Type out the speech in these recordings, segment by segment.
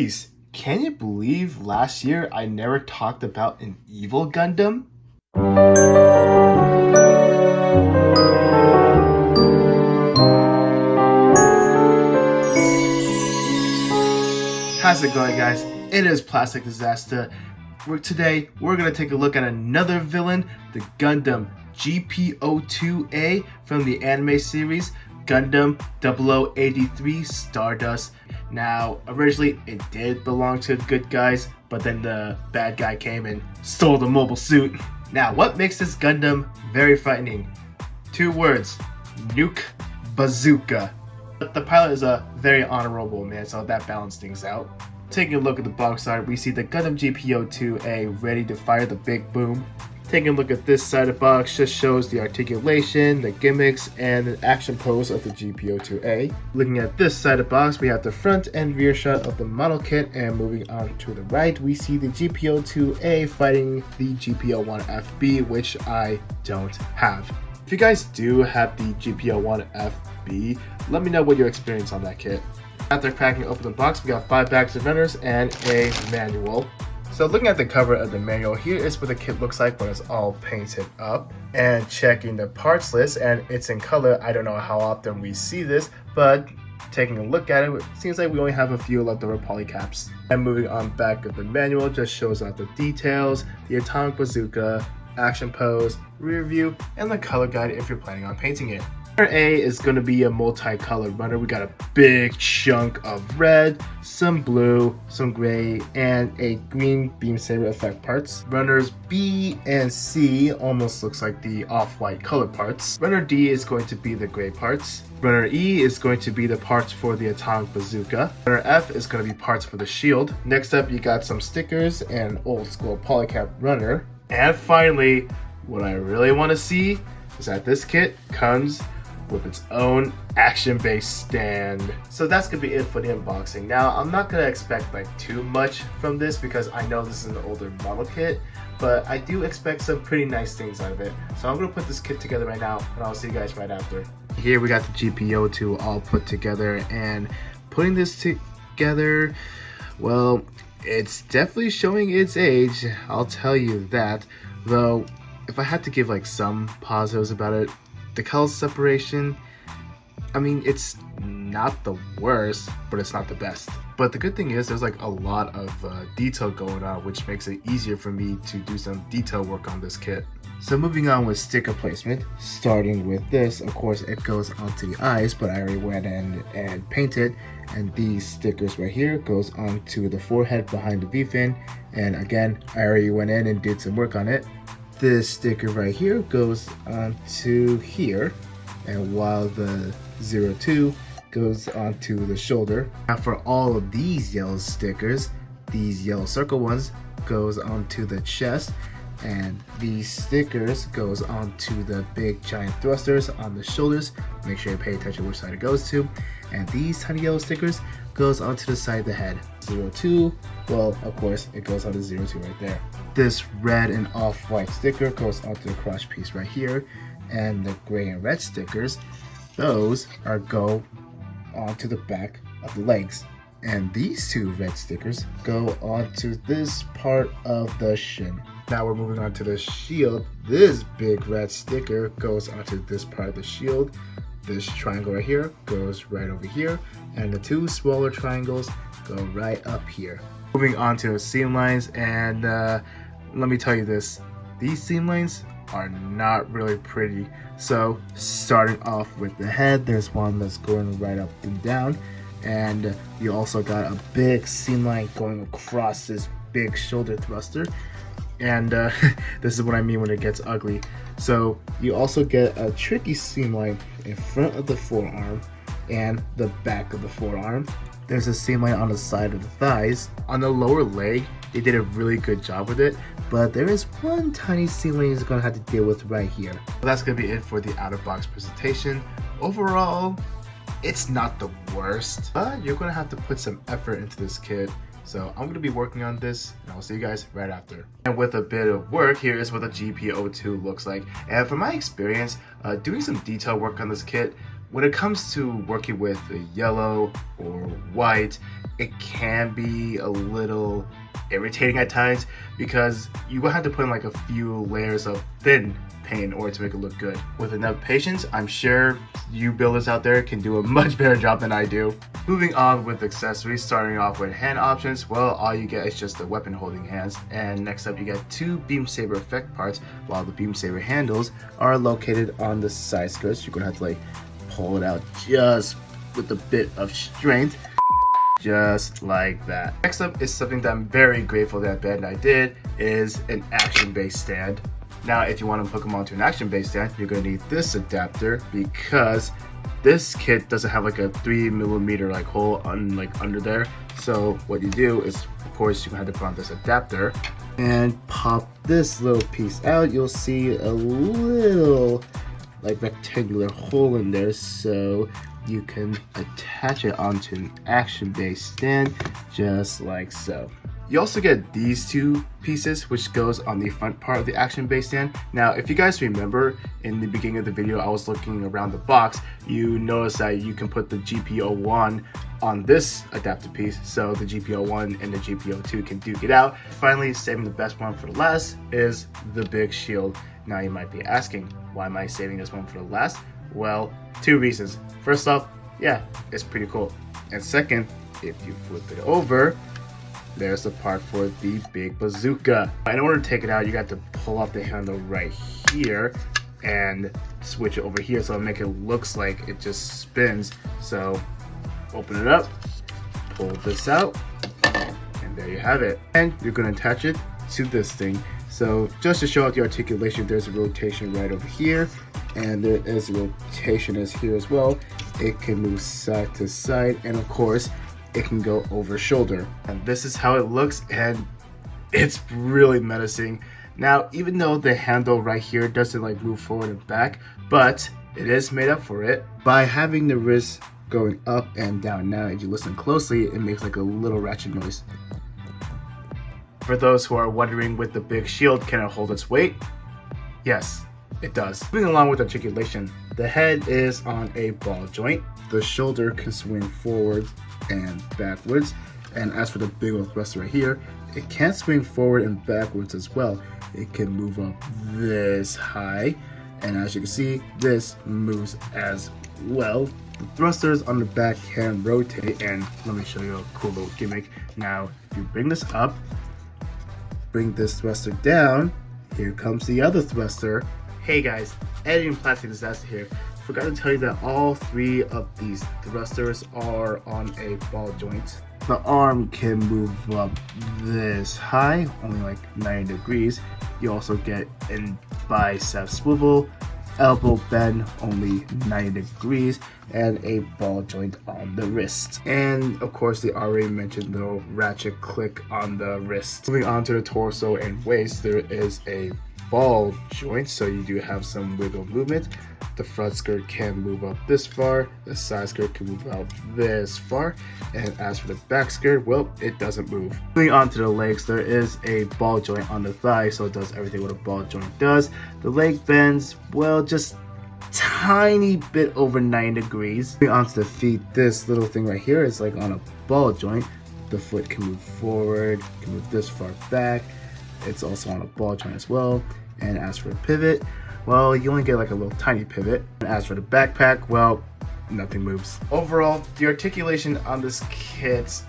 Jeez, can you believe last year I never talked about an evil Gundam? How's it going, guys? It is Plastic Disasta. Today we're going to take a look at another villain, the Gundam GP02A from the anime series Gundam 0083 Stardust. Now, originally it did belong to good guys, but then the bad guy came and stole the mobile suit. Now, what makes this Gundam very frightening? 2 words: nuke bazooka. But the pilot is a very honorable man, so that balances things out. Taking a look at the box art, we see the Gundam GP02A ready to fire the big boom. Taking a look at this side of the box just shows the articulation, the gimmicks, and the action pose of the GP02A. Looking at this side of the box, we have the front and rear shot of the model kit, and moving on to the right, we see the GP02A fighting the GP01FB, which I don't have. If you guys do have the GP01FB, let me know what your experience on that kit. After cracking open the box, we got 5 bags of runners and a manual. So looking at the cover of the manual, here is what the kit looks like when it's all painted up. And checking the parts list, and it's in color. I don't know how often we see this, but taking a look at it, it seems like we only have a few leftover polycaps. And moving on back of the manual just shows out the details, the atomic bazooka, action pose, rear view, and the color guide if you're planning on painting it. Runner A is going to be a multicolored runner. We got a big chunk of red, some blue, some gray, and a green beam saber effect parts. Runners B and C almost looks like the off-white color parts. Runner D is going to be the gray parts. Runner E is going to be the parts for the atomic bazooka. Runner F is going to be parts for the shield. Next up, you got some stickers and an old school polycap runner. And finally, what I really want to see is that this kit comes with its own action-based stand. So that's gonna be it for the unboxing. Now, I'm not gonna expect like too much from this because I know this is an older model kit, but I do expect some pretty nice things out of it. So I'm gonna put this kit together right now, and I'll see you guys right after. Here we got the GP02 all put together, and putting this together, well, it's definitely showing its age, I'll tell you that. Though, if I had to give like some positives about it, the color separation, I mean, it's not the worst, but it's not the best. But the good thing is there's like a lot of detail going on, which makes it easier for me to do some detail work on this kit. So moving on with sticker placement, starting with this, of course it goes onto the eyes, but I already went in and painted, and these stickers right here goes onto the forehead behind the V-fin, and again, I already went in and did some work on it. This sticker right here goes onto here, and while the 02 goes onto the shoulder. Now for all of these yellow stickers, these yellow circle ones goes onto the chest, and these stickers goes onto the big giant thrusters on the shoulders. Make sure you pay attention which side it goes to. And these tiny yellow stickers goes onto the side of the head. 02, well, of course, it goes on the 02 right there. This red and off-white sticker goes onto the crotch piece right here, and the gray and red stickers, those go onto the back of the legs. And these 2 red stickers go onto this part of the shin. Now we're moving on to the shield. This big red sticker goes onto this part of the shield. This triangle right here goes right over here, and the 2 smaller triangles go right up here. Moving on to the seam lines, and let me tell you this, these seam lines are not really pretty. So starting off with the head, there's one that's going right up and down, and you also got a big seam line going across this big shoulder thruster. And this is what I mean when it gets ugly. So you also get a tricky seam line in front of the forearm and the back of the forearm. There's a seam line on the side of the thighs. On the lower leg, they did a really good job with it, but there is one tiny seam line you're gonna have to deal with right here. So that's gonna be it for the out of box presentation. Overall, it's not the worst, but you're gonna have to put some effort into this kit. So I'm going to be working on this, and I'll see you guys right after. And with a bit of work, here is what the GP02 looks like. And from my experience, doing some detail work on this kit, when it comes to working with yellow or white, it can be a little irritating at times because you will have to put in like a few layers of thin paint in order to make it look good. With enough patience, I'm sure you builders out there can do a much better job than I do. Moving on with accessories, starting off with hand options, well, all you get is just the weapon holding hands, and next up you get two beam saber effect parts, while the beam saber handles are located on the side skirts. You're gonna have to like pull it out just with a bit of strength, just like that. Next up is something that I'm very grateful that Bandai did, is an action-based stand. Now, if you want to hook them onto an action-based stand, you're going to need this adapter because this kit doesn't have like a 3mm like hole under there. So what you do is, of course, you have to put on this adapter and pop this little piece out. You'll see a little like rectangular hole in there, so you can attach it onto an action-based stand just like so. You also get these two pieces, which goes on the front part of the action-based stand. Now, if you guys remember, in the beginning of the video, I was looking around the box. You notice that you can put the GP01 on this adapter piece, so the GP01 and the GP02 can duke it out. Finally, saving the best one for last is the big shield. Now, you might be asking, why am I saving this one for the last? Well, two reasons. First off, yeah, it's pretty cool. And second, if you flip it over, there's the part for the big bazooka. In order to take it out, you got to pull off the handle right here and switch it over here so it'll make it looks like it just spins. So open it up, pull this out, and there you have it. And you're gonna attach it to this thing. So just to show out the articulation, there's a rotation right over here, and there is a rotation as here as well. It can move side to side, and of course, it can go over shoulder. And this is how it looks, and it's really menacing. Now, even though the handle right here doesn't like move forward and back, but it is made up for it by having the wrist going up and down. Now, if you listen closely, it makes like a little ratchet noise. For those who are wondering with the big shield, can it hold its weight? Yes, it does. Moving along with articulation, the head is on a ball joint. The shoulder can swing forward and backwards, and as for the big old thruster right here, it can swing forward and backwards as well. It can move up this high, and as you can see, this moves as well. The thrusters on the back can rotate, and let me show you a cool little gimmick. Now, if you bring this up, bring this thruster down, here comes the other thruster. Hey guys, Editing Plastic Disasta here. Forgot to tell you that all three of these thrusters are on a ball joint. The arm can move up this high, only like 90 degrees. You also get a bicep swivel, elbow bend, only 90 degrees, and a ball joint on the wrist. And of course, the already mentioned little ratchet click on the wrist. Moving on to the torso and waist, there is a ball joint, so you do have some wiggle movement. The front skirt can move up this far, the side skirt can move out this far, and as for the back skirt, well, it doesn't move. Moving on to the legs, there is a ball joint on the thigh, so it does everything what a ball joint does. The leg bends, well, just tiny bit over 90 degrees. Moving on to the feet, this little thing right here is like on a ball joint. The foot can move forward, can move this far back. It's also on a ball joint as well. And as for the pivot, well, you only get like a little tiny pivot. And as for the backpack, well, nothing moves. Overall, the articulation on this kit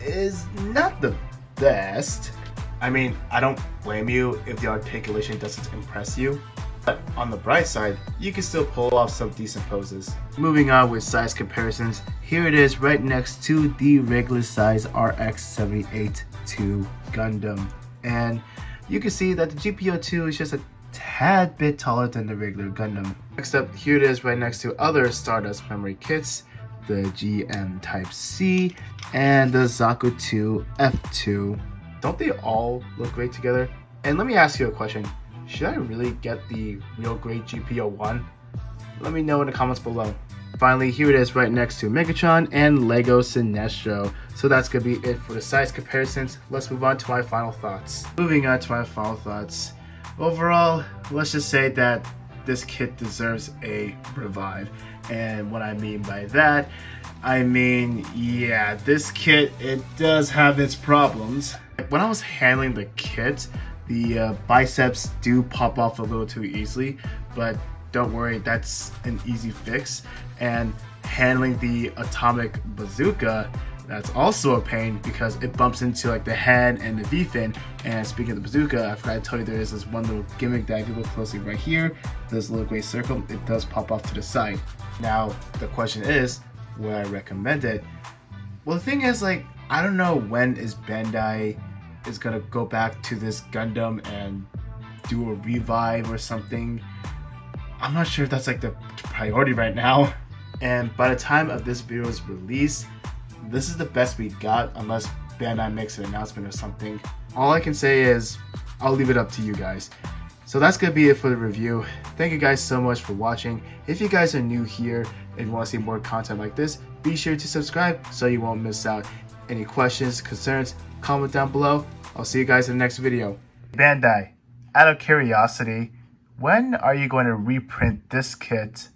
is not the best. I mean, I don't blame you if the articulation doesn't impress you. But on the bright side, you can still pull off some decent poses. Moving on with size comparisons, here it is right next to the regular size RX-78-2 Gundam. And you can see that the GP02 is just a tad bit taller than the regular Gundam. Next up, here it is right next to other Stardust memory kits, the GM Type C and the Zaku 2 F2. Don't they all look great together? And let me ask you a question. Should I really get the real great GP01? Let me know in the comments below. Finally, here it is right next to Megatron and Lego Sinestro. So that's gonna be it for the size comparisons. Let's move on to my final thoughts. Moving on to my final thoughts. Overall, let's just say that this kit deserves a revive. And what I mean by that, I mean, yeah, this kit, it does have its problems. When I was handling the kit, the biceps do pop off a little too easily, but don't worry, that's an easy fix. And handling the atomic bazooka, that's also a pain because it bumps into like the head and the V-fin. And speaking of the bazooka, I forgot to tell you there is this one little gimmick that if you look closely right here, this little gray circle, it does pop off to the side. Now, the question is, would I recommend it? Well, the thing is, like, I don't know when is Bandai is gonna go back to this Gundam and do a revive or something. I'm not sure if that's like the priority right now. And by the time of this video's release, this is the best we got unless Bandai makes an announcement or something. All I can say is I'll leave it up to you guys. So that's gonna be it for the review. Thank you guys so much for watching. If you guys are new here and want to see more content like this, be sure to subscribe so you won't miss out. Any questions, concerns, comment down below. I'll see you guys in the next video. Bandai, out of curiosity, when are you going to reprint this kit?